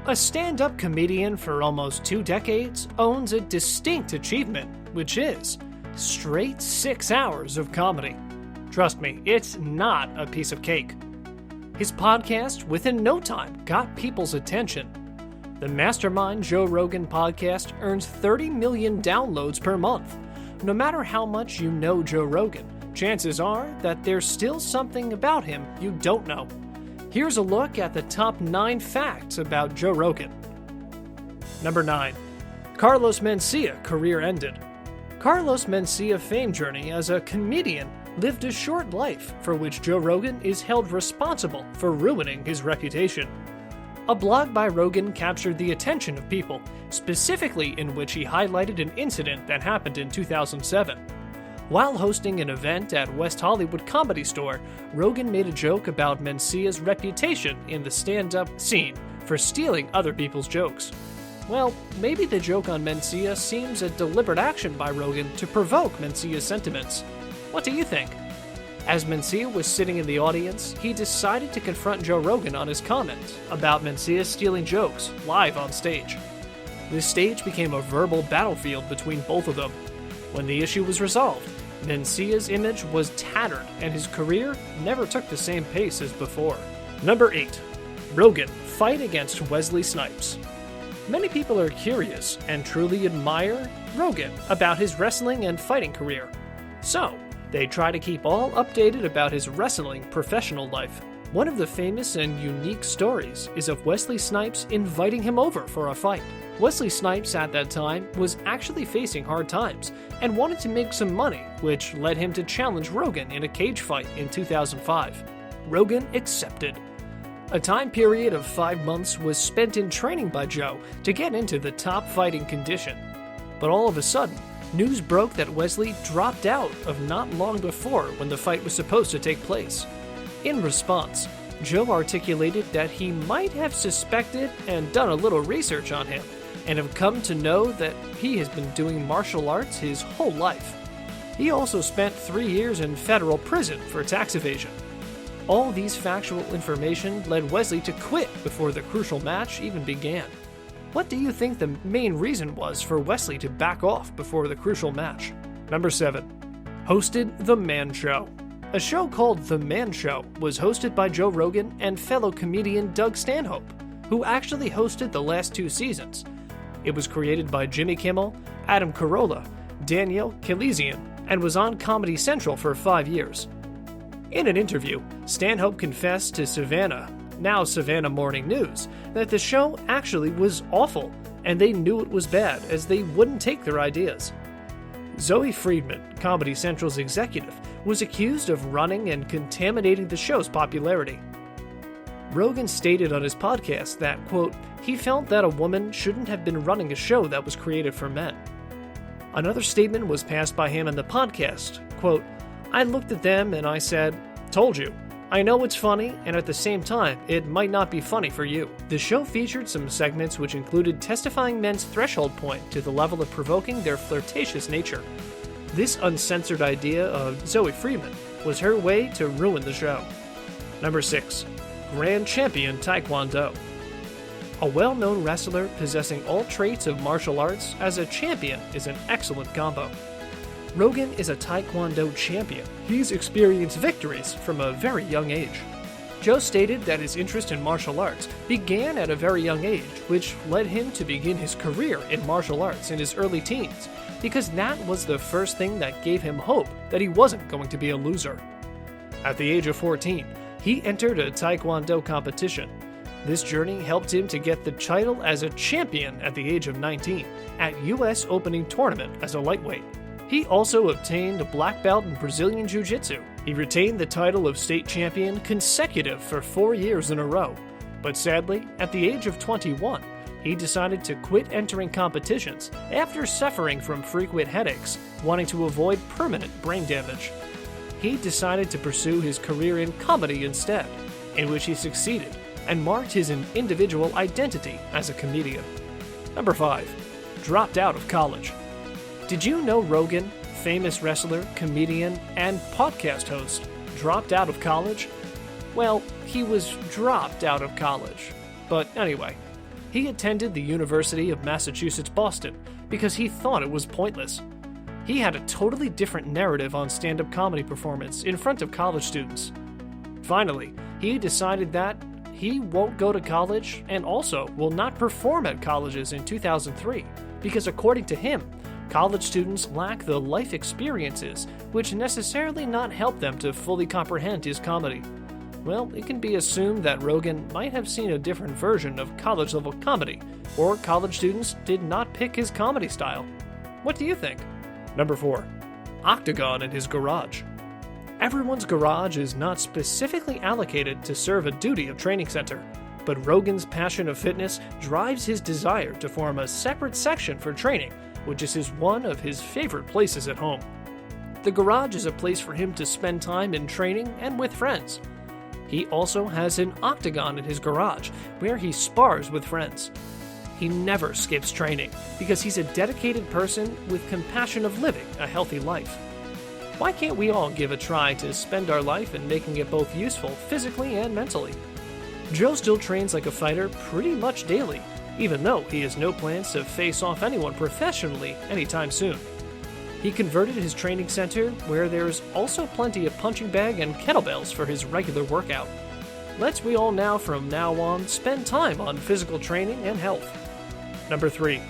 A stand-up comedian for almost 2 decades owns a distinct achievement, which is straight 6 hours of comedy. Trust me, it's not a piece of cake. His podcast, within no time, got people's attention. The Mastermind Joe Rogan podcast earns 30 million downloads per month. No matter how much you know Joe Rogan, chances are that there's still something about him you don't know. Here's a look at the top 9 facts about Joe Rogan. Number 9. Carlos Mencia career ended. Carlos Mencia's fame journey as a comedian lived a short life for which Joe Rogan is held responsible for ruining his reputation. A blog by Rogan captured the attention of people, specifically in which he highlighted an incident that happened in 2007. While hosting an event at West Hollywood Comedy Store, Rogan made a joke about Mencia's reputation in the stand-up scene for stealing other people's jokes. Well, maybe the joke on Mencia seems a deliberate action by Rogan to provoke Mencia's sentiments. What do you think? As Mencia was sitting in the audience, he decided to confront Joe Rogan on his comments about Mencia stealing jokes live on stage. This stage became a verbal battlefield between both of them. When the issue was resolved, Mencia's image was tattered and his career never took the same pace as before. Number 8. Rogan fight against Wesley Snipes. Many people are curious and truly admire Rogan about his wrestling and fighting career. So, they try to keep all updated about his wrestling professional life. One of the famous and unique stories is of Wesley Snipes inviting him over for a fight. Wesley Snipes at that time was actually facing hard times and wanted to make some money, which led him to challenge Rogan in a cage fight in 2005. Rogan accepted. A time period of 5 months was spent in training by Joe to get into the top fighting condition. But all of a sudden, news broke that Wesley dropped out of not long before when the fight was supposed to take place. In response, Joe articulated that he might have suspected and done a little research on him, and have come to know that he has been doing martial arts his whole life. He also spent 3 years in federal prison for tax evasion. All these factual information led Wesley to quit before the crucial match even began. What do you think the main reason was for Wesley to back off before the crucial match? Number 7. Hosted The Man Show. A show called The Man Show was hosted by Joe Rogan and fellow comedian Doug Stanhope, who actually hosted the last 2 seasons. It was created by Jimmy Kimmel, Adam Carolla, Danielle Kilizian, and was on Comedy Central for 5 years. In an interview, Stanhope confessed to Savannah, now Savannah Morning News, that the show actually was awful, and they knew it was bad as they wouldn't take their ideas. Zoe Friedman, Comedy Central's executive, was accused of running and contaminating the show's popularity. Rogan stated on his podcast that, quote, he felt that a woman shouldn't have been running a show that was created for men. Another statement was passed by him in the podcast, quote, I looked at them and I said, told you. I know it's funny, and at the same time, it might not be funny for you. The show featured some segments which included testifying men's threshold point to the level of provoking their flirtatious nature. This uncensored idea of Zoe Friedman was her way to ruin the show. Number 6. Grand Champion Taekwondo. A well-known wrestler possessing all traits of martial arts as a champion is an excellent combo. Rogan is a Taekwondo champion. He's experienced victories from a very young age. Joe stated that his interest in martial arts began at a very young age, which led him to begin his career in martial arts in his early teens, because that was the first thing that gave him hope that he wasn't going to be a loser. At the age of 14, he entered a Taekwondo competition. This journey helped him to get the title as a champion at the age of 19 at U.S. Opening Tournament as a lightweight. He also obtained a black belt in Brazilian Jiu-Jitsu. He retained the title of state champion consecutive for 4 years in a row. But sadly, at the age of 21, he decided to quit entering competitions after suffering from frequent headaches, wanting to avoid permanent brain damage. He decided to pursue his career in comedy instead, in which he succeeded and marked his individual identity as a comedian. Number 5. Dropped out of college. Did you know Rogan, famous wrestler, comedian, and podcast host, dropped out of college? Well, he was dropped out of college. But anyway, he attended the University of Massachusetts Boston because he thought it was pointless. He had a totally different narrative on stand-up comedy performance in front of college students. Finally, he decided that he won't go to college and also will not perform at colleges in 2003 because, according to him, college students lack the life experiences which necessarily not help them to fully comprehend his comedy. Well, it can be assumed that Rogan might have seen a different version of college-level comedy, or college students did not pick his comedy style. What do you think? Number 4. Octagon in his garage. Everyone's garage is not specifically allocated to serve a duty of training center, but Rogan's passion of fitness drives his desire to form a separate section for training, which is one of his favorite places at home. The garage is a place for him to spend time in training and with friends. He also has an octagon in his garage where he spars with friends. He never skips training because he's a dedicated person with compassion of living a healthy life. Why can't we all give a try to spend our life in making it both useful physically and mentally? Joe still trains like a fighter pretty much daily, even though he has no plans to face off anyone professionally anytime soon. He converted his training center where there's also plenty of punching bag and kettlebells for his regular workout. Let's we all now from now on spend time on physical training and health. Number 3.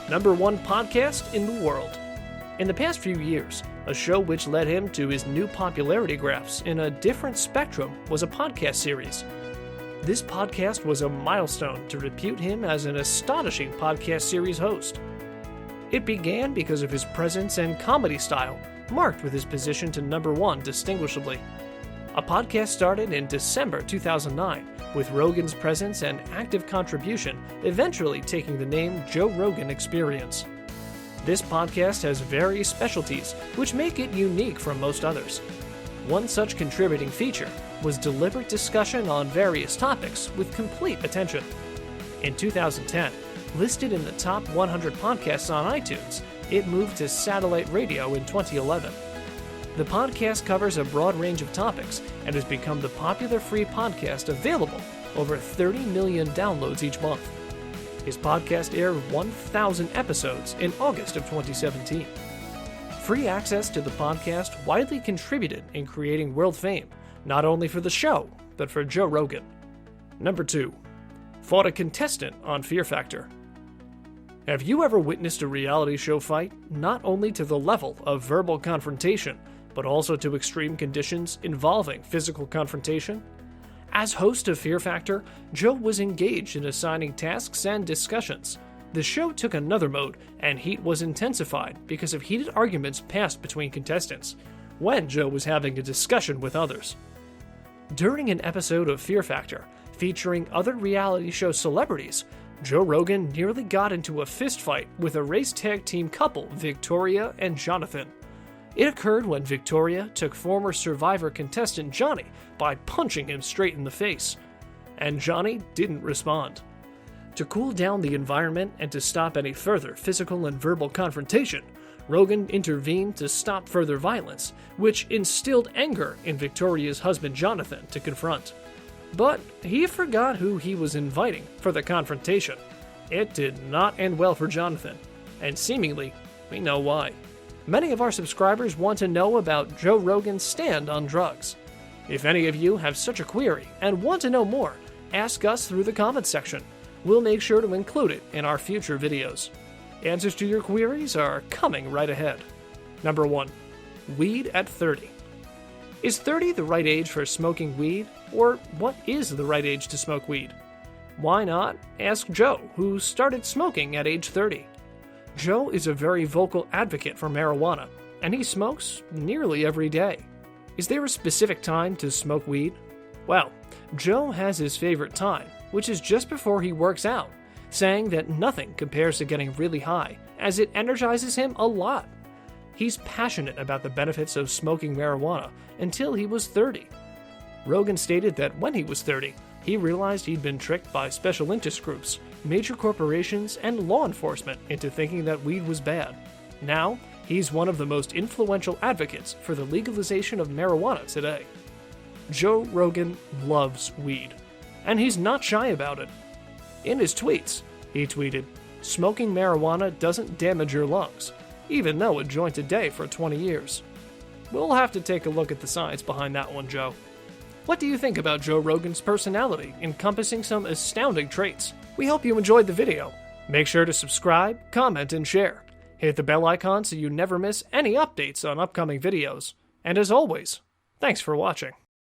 Number 1 podcast in the world. In the past few years, a show which led him to his new popularity graphs in a different spectrum was a podcast series. This podcast was a milestone to repute him as an astonishing podcast series host. It began because of his presence and comedy style, marked with his position to number 1 distinguishably. A podcast started in December 2009, with Rogan's presence and active contribution eventually taking the name Joe Rogan Experience. This podcast has various specialties which make it unique from most others. One such contributing feature was deliberate discussion on various topics with complete attention. In 2010, listed in the top 100 podcasts on iTunes, it moved to satellite radio in 2011. The podcast covers a broad range of topics and has become the popular free podcast available, over 30 million downloads each month. His podcast aired 1,000 episodes in August of 2017. Free access to the podcast widely contributed in creating world fame, not only for the show, but for Joe Rogan. Number 2. Fought a contestant on Fear Factor. Have you ever witnessed a reality show fight, not only to the level of verbal confrontation, but also to extreme conditions involving physical confrontation? As host of Fear Factor, Joe was engaged in assigning tasks and discussions. The show took another mode, and heat was intensified because of heated arguments passed between contestants, when Joe was having a discussion with others. During an episode of Fear Factor, featuring other reality show celebrities, Joe Rogan nearly got into a fistfight with a race tag team couple, Victoria and Jonathan. It occurred when Victoria took former Survivor contestant Johnny by punching him straight in the face, and Johnny didn't respond. To cool down the environment and to stop any further physical and verbal confrontation, Rogan intervened to stop further violence, which instilled anger in Victoria's husband Jonathan to confront. But he forgot who he was inviting for the confrontation. It did not end well for Jonathan, and seemingly, we know why. Many of our subscribers want to know about Joe Rogan's stand on drugs. If any of you have such a query and want to know more, ask us through the comments section. We'll make sure to include it in our future videos. Answers to your queries are coming right ahead. Number 1. Weed at 30. Is 30 the right age for smoking weed? Or what is the right age to smoke weed? Why not ask Joe, who started smoking at age 30? Joe is a very vocal advocate for marijuana, and he smokes nearly every day. Is there a specific time to smoke weed? Well, Joe has his favorite time, which is just before he works out, saying that nothing compares to getting really high, as it energizes him a lot. He's passionate about the benefits of smoking marijuana until he was 30. Rogan stated that when he was 30, he realized he'd been tricked by special interest groups, major corporations, and law enforcement into thinking that weed was bad. Now, he's one of the most influential advocates for the legalization of marijuana today. Joe Rogan loves weed, and he's not shy about it. In his tweets, he tweeted, "Smoking marijuana doesn't damage your lungs, even though a joint a day for 20 years. We'll have to take a look at the science behind that one, Joe. What do you think about Joe Rogan's personality, encompassing some astounding traits? We hope you enjoyed the video. Make sure to subscribe, comment, and share. Hit the bell icon so you never miss any updates on upcoming videos. And as always, thanks for watching.